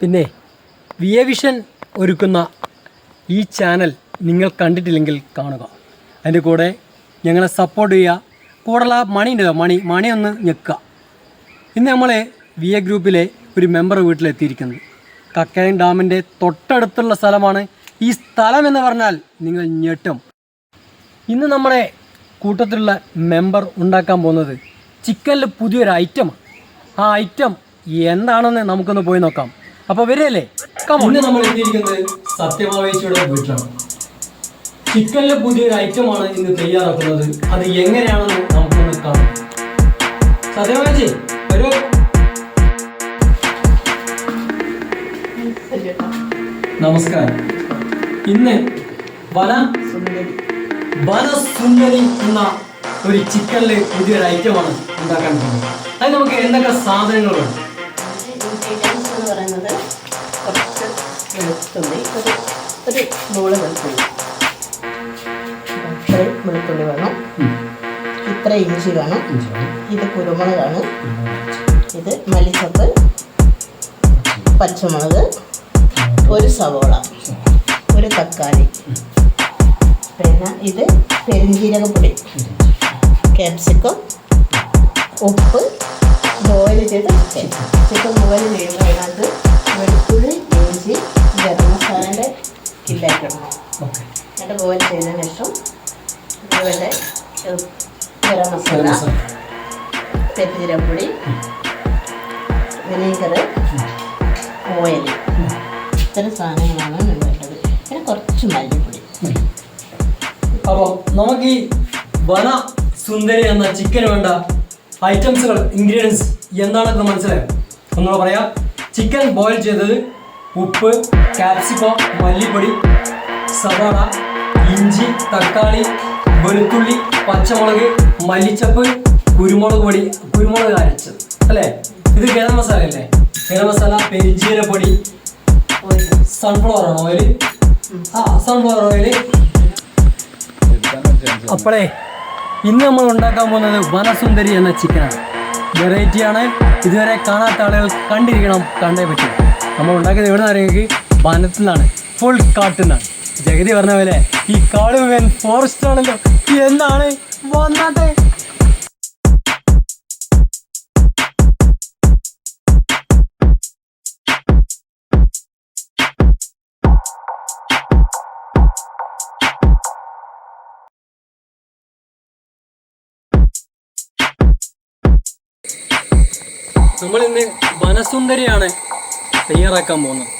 പിന്നെ via vision ഒരുക്കുന്ന ഈ ചാനൽ നിങ്ങൾ കണ്ടിട്ടില്ലെങ്കിൽ കാണുക. അതിൻ്റെ കൂടെ ഞങ്ങളെ സപ്പോർട്ട് ചെയ്യുക. കൂടെയുള്ള മണി ഉണ്ടല്ലോ, മണി ഒന്ന് ഞെക്കുക. ഇന്ന് നമ്മൾ വിയ ഗ്രൂപ്പിലെ ഒരു മെമ്പർ വീട്ടിലെത്തിയിരിക്കുന്നത്. കക്കയം ഡാമിൻ്റെ തൊട്ടടുത്തുള്ള സ്ഥലമാണ്. ഈ സ്ഥലം എന്ന് പറഞ്ഞാൽ നിങ്ങൾ ഞെട്ടും. ഇന്ന് നമ്മുടെ കൂട്ടത്തിലുള്ള മെമ്പർ ഉണ്ടാക്കാൻ പോകുന്നത് ചിക്കനിൽ പുതിയൊരു ഐറ്റമാണ്. ആ ഐറ്റം എന്താണെന്ന് നമുക്കൊന്ന് പോയി നോക്കാം. അപ്പോൾ വരികയല്ലേ? ഇന്ന് നമ്മൾ എത്തിയിരിക്കുന്നത് സത്യഭാവേച്ചിയുടെ വീട്ടിലാണ്. ചിക്കനിൽ പുതിയൊരു ഐറ്റമാണ് ഇന്ന് തയ്യാറാക്കുന്നത്. അത് എങ്ങനെയാണെന്ന് നമുക്കൊന്ന് കാണാം. സത്യഭാവേച്ചി വരൂ. നമസ്കാരം. ഇന്ന് വനസുന്ദരി എന്ന ഒരു ചിക്കനിൽ പുതിയൊരു ഐറ്റമാണ് ഉണ്ടാക്കാൻ പോകുന്നത്. അത് നമുക്ക് എന്തൊക്കെ സാധനങ്ങളുണ്ട്? എന്ന് പറയുന്നത് കുറച്ച് വെളുത്തുള്ളി, ഒരു ബോള് വെളുത്തുള്ളി, ഇത്രയും വെളുത്തുള്ളി വേണം, ഇത്ര ഇഞ്ചി വേണം, ഇത് കുരുമുളകാണ്, ഇത് മല്ലിച്ചപ്പ്, പച്ചമുളക്, ഒരു സവോള, ഒരു തക്കാളി, പിന്നെ ഇത് പെരിഞ്ജീരകപ്പൊടി, ക്യാപ്സിക്കം, ഉപ്പ്, ബോയിൽ ചെയ്ത് ചിക്കൻ ബോയിൽ ചെയ്യുമ്പോൾ അതിനകത്ത് വെളുത്തുള്ളി, ഇഞ്ചി, ഗരം മസാലയുടെ കില്ലായിട്ടിടണം. എന്നിട്ട് ബോയിൽ ചെയ്തതിന് ശേഷം ഇതുപോലെ ഗരം മസാല, പെരിഞ്ജീരകപ്പൊടി, വിനീഗർ, ഓയിൽ, ഇത്തരം സാധനങ്ങളാണ് വേണ്ടത്. പിന്നെ കുറച്ച് മല്ലിപ്പൊടി. അപ്പോൾ നമുക്ക് ഈ വന സുന്ദരി എന്ന ചിക്കന് വേണ്ട ഐറ്റംസുകൾ, ഇൻഗ്രീഡിയൻസ് എന്താണെന്ന് മനസ്സിലായോ? ഒന്നുകൂടെ പറയാം. ചിക്കൻ ബോയിൽ ചെയ്തത്, ഉപ്പ്, ക്യാപ്സിക്കം, മല്ലിപ്പൊടി, സവാള, ഇഞ്ചി, തക്കാളി, വെളുത്തുള്ളി, പച്ചമുളക്, മല്ലിച്ചപ്പ്, കുരുമുളക് പൊടി, കുരുമുളക് അരച്ചത് അല്ലേ? ഇത് ഗരം മസാല അല്ലേ? ഗരം മസാല, പെരിഞ്ജീരകപ്പൊടി, സൺഫ്ലവർ ഓയിൽ. Sunflower oil. അപ്പോഴേ ഇന്ന് നമ്മൾ ഉണ്ടാക്കാൻ പോകുന്നത് വനസുന്ദരി എന്ന ചിക്കനാണ്. വെറൈറ്റിയാണ്. ഇതുവരെ കാണാത്ത ആളുകൾ കണ്ടിരിക്കണം, കണ്ടേ പറ്റും. നമ്മൾ ഉണ്ടാക്കിയത് എവിടെ നിന്ന് അറിയെങ്കിൽ വനത്തിൽ നിന്നാണ്, ഫുൾ കാട്ടിൽ നിന്നാണ്. ജഗതി പറഞ്ഞ പോലെ ഈ കാട് മുഴുവൻ ഫോറസ്റ്റ് ആണല്ലോ. എന്താണ് വന്നാട്ടെ. നമ്മളിന്ന് വനസുന്ദരിയാണ് തയ്യാറാക്കാൻ പോകുന്നത്.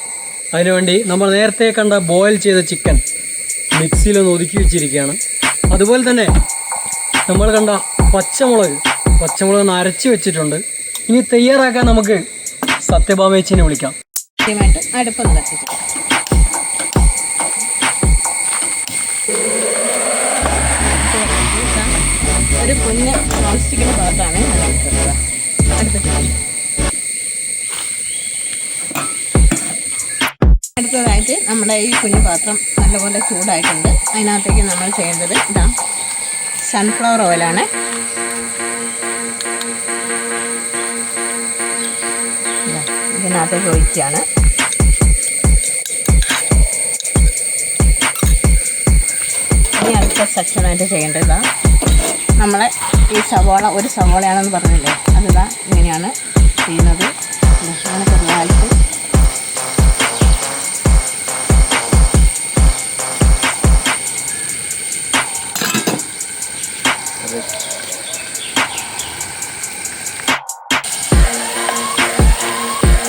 അതിനുവേണ്ടി നമ്മൾ നേരത്തെ കണ്ട ബോയിൽ ചെയ്ത ചിക്കൻ മിക്സിയിലൊന്ന് ഒതുക്കി വെച്ചിരിക്കുകയാണ്. അതുപോലെ തന്നെ നമ്മൾ കണ്ട പച്ചമുളക് അരച്ച് വെച്ചിട്ടുണ്ട്. ഇനി തയ്യാറാക്കാൻ നമുക്ക് സത്യഭാമേച്ചിനെ വിളിക്കാം. അടുപ്പൊന്ന് കത്തിച്ചു. ഒരു കുഞ്ഞ് നോൺ സ്റ്റിക്കിൻ്റെ പാത്രമാണ് അടുത്തതായിട്ട് നമ്മുടെ ഈ കുഞ്ഞു പാത്രം നല്ലപോലെ ചൂടായിട്ടുണ്ട്. അതിനകത്തേക്ക് നമ്മൾ ചെയ്യേണ്ടത് ഇതാ സൺഫ്ലവർ ഓയിലാണ്. ഇതിനകത്തേക്ക് ഒഴിക്കുകയാണ്. ഇനി അടുത്ത സെക്ഷനായിട്ട് ചെയ്യേണ്ടത് നമ്മളെ ഈ സവോള, ഒരു സവോളയാണെന്ന് പറഞ്ഞില്ലേ, അതിതാ ഇങ്ങനെയാണ് ചെയ്യുന്നത്. അങ്ങനെ ചെറുതായിട്ട്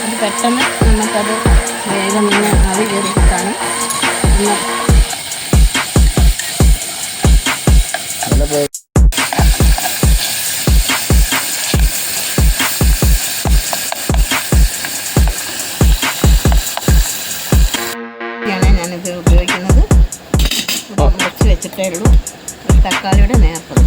അത് പെട്ടെന്ന് നമുക്കത് വേഗം ഇങ്ങനെ ആവി കയറി കിട്ടാണ്. ഞാനിത് ഉപയോഗിക്കുന്നത് മുറിച്ച് വെച്ചിട്ടേ ഉള്ളൂ. തക്കാളിയുടെ നേർപ്പത്.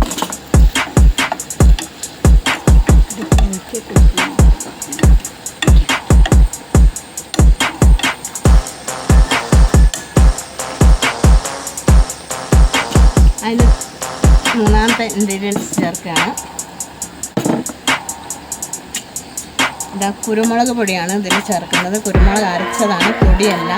അതിൽ മൂന്നാമത്തെ ഇൻഗ്രീഡിയൻസ് ചേർക്കുകയാണ്. ഇതാ കുരുമുളക് പൊടിയാണ് ഇതിൽ ചേർക്കുന്നത്. കുരുമുളക് അരച്ചതാണ്, പൊടിയല്ല.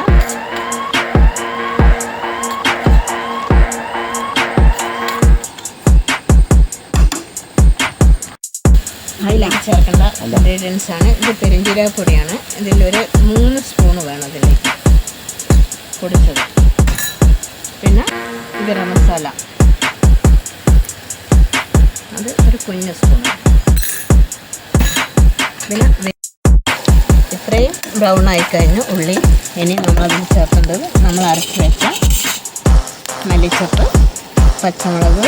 അതിലേക്ക് ചേർക്കേണ്ട ഇൻഗ്രീഡിയൻസ് ആണ്. ഇത് പെരുംജീരക പൊടിയാണ്. ഇതിലൊരു 3 സ്പൂണ് വേണം ഇതിലേക്ക് പൊടിച്ചത്. പിന്നെ ഗരം മസാല, അത് ഒരു കുഞ്ഞ് സ്പൂൺ. പിന്നെ ഇത്രയും ബ്രൗൺ ആയി കഴിഞ്ഞു ഉള്ളി. ഇനി നമ്മളതിൽ ചേർക്കേണ്ടത് നമ്മൾ അരച്ച് വെച്ച മല്ലിച്ചപ്പ്, പച്ചമുളക്,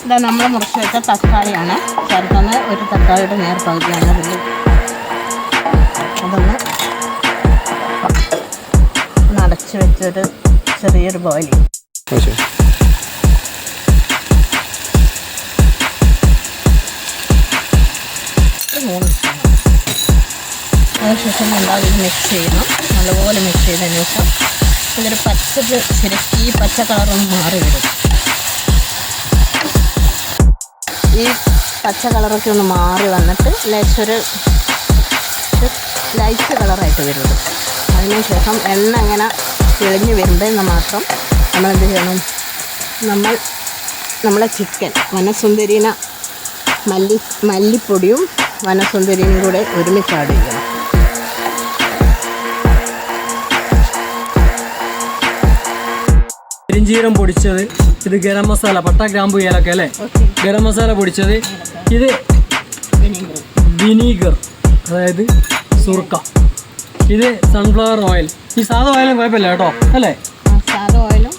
ഇതാ നമ്മൾ മുറിച്ച് വെച്ച തക്കാളിയാണ് ചേർക്കുന്നത്. ഒരു തക്കാളിയുടെ നേർപകുതിയാണ് ഇതിൽ. അതൊന്ന് അടച്ച് വെച്ചൊരു ചെറിയൊരു ബോയിൽ ചെയ്യും. 3 സ്പൂൺ. അതിനുശേഷം നമ്മളത് മിക്സ് ചെയ്യണം. നല്ലപോലെ മിക്സ് ചെയ്തതിന് ശേഷം ഇതൊരു ശരിക്കും ഈ പച്ച കളറൊന്ന് മാറി വരും. ഈ പച്ച കളറൊക്കെ ഒന്ന് മാറി വന്നിട്ട് ലേശൊരു ലൈറ്റ് കളറായിട്ട് വരുന്നത്. അതിനുശേഷം എണ്ണ ഇങ്ങനെ തെളിഞ്ഞ് വരുമ്പോഴെന്ന് മാത്രം നമ്മളെന്ത് ചെയ്യണം, നമ്മളെ ചിക്കൻ വനസുന്ദരീന മല്ലിപ്പൊടിയും വനസുന്ദരിയും കൂടെ ഒരുമിച്ച് ആഡ് ചെയ്യണം. പെരിഞ്ചീരം പൊടിച്ചത്, ഇത് ഗരം മസാല, പട്ട, ഗ്രാമ്പു, ഏലക്ക അല്ലേ, ഗരം മസാല പൊടിച്ചത്, ഇത് വിനീഗർ അതായത് സുർക്ക, ഇത് സൺഫ്ലവർ ഓയിൽ. ഈ സാധാ ഓയിലും കുഴപ്പമില്ല കേട്ടോ അല്ലേ, സാധാ ഓയിലും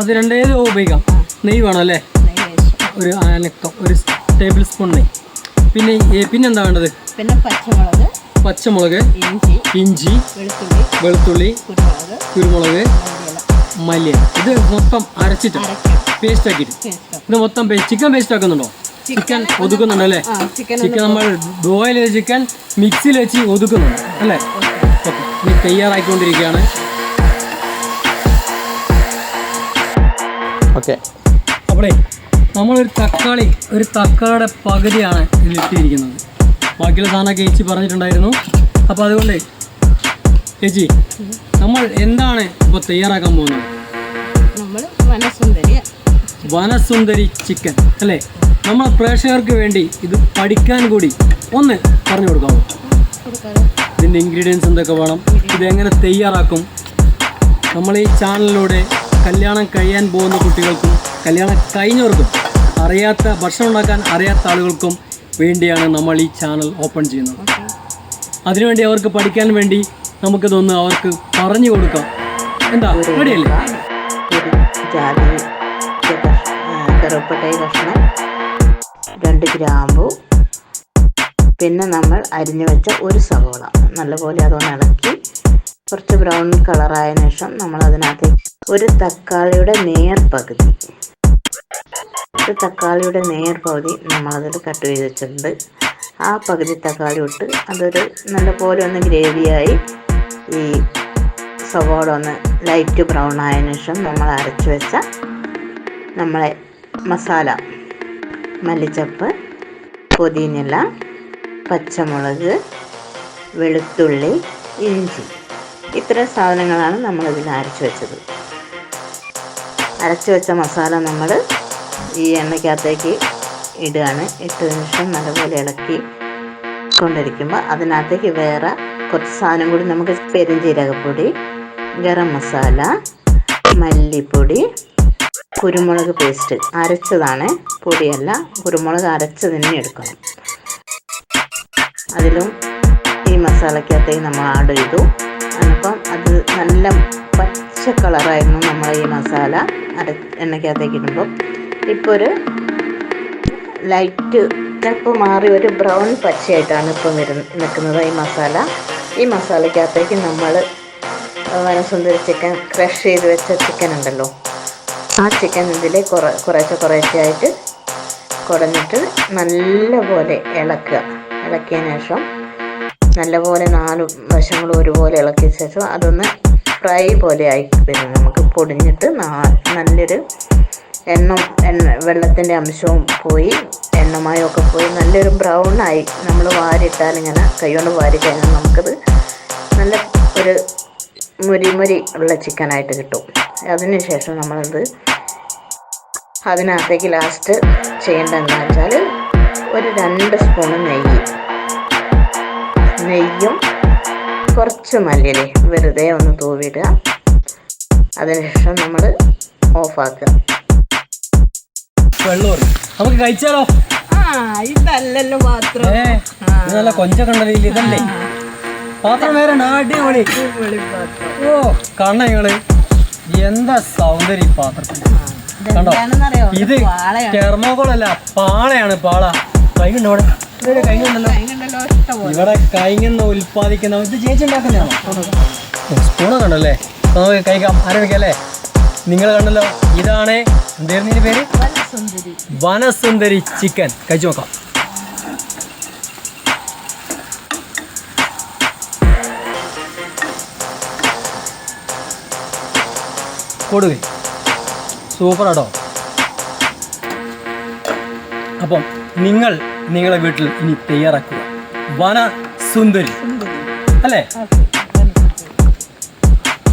അത് രണ്ടേത് ഉപയോഗിക്കാം. നെയ്യ് വേണം അല്ലേ, ഒരു അനക്കം, ഒരു ടേബിൾ സ്പൂൺ നെയ്യ്. പിന്നെന്താ വേണ്ടത്? പിന്നെ പച്ചമുളക്, ഇഞ്ചി, വെളുത്തുള്ളി, കുരുമുളക്, മല്ലിയില. ഇത് മൊത്തം അരച്ചിട്ട് പേസ്റ്റ് ആക്കിയിട്ട് ഇത് മൊത്തം ചിക്കൻ പേസ്റ്റ് ആക്കുന്നുണ്ടോ? ചിക്കൻ ഒതുക്കുന്നുണ്ട് അല്ലേ? ചിക്കൻ നമ്മൾ ബോയിൽ ചെയ്ത ചിക്കൻ മിക്സിയിൽ വെച്ച് ഒതുക്കുന്നുണ്ട് അല്ലേ? ഓക്കെ, ഇനി തയ്യാറായിക്കൊണ്ടിരിക്കുകയാണ്. ഓക്കെ, അപ്പോഴേ നമ്മളൊരു തക്കാളിയുടെ പകുതിയാണ് ഇതിലിട്ടിരിക്കുന്നത്. ബാക്കിയുള്ള സാധനമൊക്കെ ചേച്ചി പറഞ്ഞിട്ടുണ്ടായിരുന്നു. അപ്പോൾ അതുകൊണ്ട് ചേച്ചി നമ്മൾ എന്താണ് ഇപ്പോൾ തയ്യാറാക്കാൻ പോകുന്നത്? നമ്മൾ വനസുന്ദരി ചിക്കൻ അല്ലേ? നമ്മൾ പ്രേക്ഷകർക്ക് വേണ്ടി ഇത് പഠിക്കാൻ കൂടി ഒന്ന് പറഞ്ഞു കൊടുക്കാമോ? ഇതിൻ്റെ ഇൻഗ്രീഡിയൻസ് എന്തൊക്കെ വേണം, ഇതെങ്ങനെ തയ്യാറാക്കും? നമ്മൾ ഈ ചാനലിലൂടെ കല്യാണം കഴിയാൻ പോകുന്ന കുട്ടികൾക്കും കല്യാണം കഴിഞ്ഞവർക്കും ഭക്ഷണം ഉണ്ടാക്കാൻ അറിയാത്ത ആളുകൾക്കും വേണ്ടിയാണ് നമ്മൾ ഈ ചാനൽ ഓപ്പൺ ചെയ്യുന്നത്. അതിനുവേണ്ടി അവർക്ക് പഠിക്കാൻ വേണ്ടി നമുക്കിതൊന്ന് അവർക്ക് പറഞ്ഞു കൊടുക്കാം. എന്താ റെഡിയല്ലേ? കറുവപ്പട്ട കഷ്ണം, 2 ഗ്രാമ്പു, പിന്നെ നമ്മൾ അരിഞ്ഞു വെച്ച ഒരു സവോള നല്ലപോലെ അതൊന്ന് ഇളക്കി കുറച്ച് ബ്രൗൺ കളറായതിനു ശേഷം നമ്മൾ അതിനകത്ത് ഒരു തക്കാളിയുടെ നേർപകുതി നമ്മളതിൽ കട്ട് ചെയ്ത് വെച്ചിട്ടുണ്ട്. ആ പകുതി തക്കാളി ഇട്ട് അതൊരു നല്ലപോലെ ഒന്ന് ഗ്രേവിയായി ഈ സവോള ഒന്ന് ലൈറ്റ് ബ്രൗൺ ആയതിനു ശേഷം നമ്മൾ അരച്ച് വെച്ച നമ്മളെ മസാല, മല്ലിച്ചപ്പ്, പുതിനില, പച്ചമുളക്, വെളുത്തുള്ളി, ഇഞ്ചി, ഇത്രയും സാധനങ്ങളാണ് നമ്മളിതിൽ അരച്ച് വെച്ചത്. അരച്ച് വെച്ച മസാല നമ്മൾ ഈ എണ്ണയ്ക്കകത്തേക്ക് ഇടുകയാണ്. ഇട്ടതിന് ശേഷം നല്ലപോലെ ഇളക്കി കൊണ്ടിരിക്കുമ്പോൾ അതിനകത്തേക്ക് വേറെ കുറച്ച് സാധനം കൂടി നമുക്ക് പെരുംജീരകപ്പൊടി, ഗരം മസാല, മല്ലിപ്പൊടി, കുരുമുളക് പേസ്റ്റ് അരച്ചതാണ്, പൊടിയല്ല, കുരുമുളക് അരച്ച് തന്നെ എടുക്കണം. അതിലും ഈ മസാലക്കകത്തേക്ക് നമ്മൾ ആഡ് ചെയ്തു. അപ്പം അത് നല്ല പച്ച കളറായിരുന്നു നമ്മൾ ഈ മസാല എണ്ണയ്ക്കകത്തേക്ക് ഇടുമ്പം. ഇപ്പോൾ ഒരു ലൈറ്റ് ചിലപ്പോൾ മാറി ഒരു ബ്രൗൺ പച്ചയായിട്ടാണ് ഇപ്പം നിൽക്കുന്നത് ഈ മസാല. ഈ മസാലയ്ക്കകത്തേക്ക് നമ്മൾ വനസുന്ദരി ചിക്കൻ ക്രഷ് ചെയ്ത് വെച്ച ചിക്കൻ ഉണ്ടല്ലോ, ആ ചിക്കൻ ഇതിൽ കുറേശ്ശെയായിട്ട് കുടഞ്ഞിട്ട് നല്ലപോലെ ഇളക്കിയതിന് ശേഷം നല്ലപോലെ 4 വശങ്ങളും ഒരുപോലെ ഇളക്കിയ ശേഷം അതൊന്ന് ഫ്രൈ പോലെ ആയി വരും. നമുക്ക് പൊടിഞ്ഞിട്ട് നല്ലൊരു വെള്ളത്തിൻ്റെ അംശവും പോയി എണ്ണമയമൊക്കെ പോയി നല്ലൊരു ബ്രൗണായി നമ്മൾ വാരിയിട്ടാൽ ഇങ്ങനെ കൈകൊണ്ട് വാരി കഴിഞ്ഞാൽ നമുക്കത് നല്ല ഒരു മുരി ഉള്ള ചിക്കനായിട്ട് കിട്ടും. അതിന് ശേഷം നമ്മളത് അതിനകത്തേക്ക് ലാസ്റ്റ് ചെയ്യേണ്ടത് എന്താണെന്ന് വെച്ചാൽ ഒരു 2 സ്പൂണ് നെയ്യും കുറച്ച് മല്ലിയില വെറുതെ ഒന്ന് തൂവിടുക. അതിനുശേഷം നമ്മൾ ഓഫാക്കുക. വെള്ളം നമുക്ക് കഴിച്ചാലോ? ഇതല്ലല്ലോ പാത്രം. നല്ല കൊഞ്ചൊക്കെ ഉണ്ടല്ലോ ഇതല്ലേ പാത്രം. വേറെ അടിപൊളി. ഓ കാണ നിങ്ങള് എന്താ സൗന്ദര്യം പാത്രത്തിന്. കണ്ടോ, ഇത് തെർമോകോളല്ല, പാളയാണ്. പാള കൈകുണ്ടോ ഇവിടെ? ഇവിടെ കൈകുണ്ടല്ലോ. ഇവിടെ കൈങ്ങന്ന് ഉൽപ്പാദിക്കുന്ന ഇത് ചേച്ചി ഉണ്ടാക്കുന്നതാണോ? സ്പൂണൊക്കെ ഉണ്ടല്ലേ. നമുക്ക് കഴിക്കാം, ആരംഭിക്കാം അല്ലേ? നിങ്ങൾ കണ്ടല്ലോ, ഇതാണ് എന്തായിരുന്നു ഇതിന്റെ പേര്? വനസുന്ദരി ചിക്കൻ. കഴിച്ചു നോക്കാം. കൊടുകൈ സൂപ്പറാട്ടോ. അപ്പം നിങ്ങളെ വീട്ടിൽ ഇനി തയ്യാറാക്കുക വനസുന്ദരി അല്ലേ?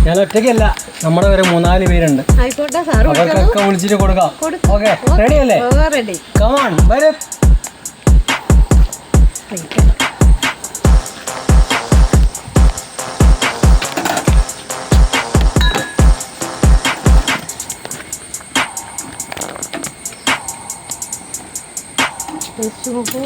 ഞാൻ ഒറ്റയ്ക്കല്ല, നമ്മുടെ വരെ 3-4 പേരുണ്ട്. അവർക്കൊക്കെ വിളിച്ചിട്ട് കൊടുക്കാം. ഓക്കെ, റെഡി അല്ലേ? കമാൺ വരെ. സൂപ്പർ.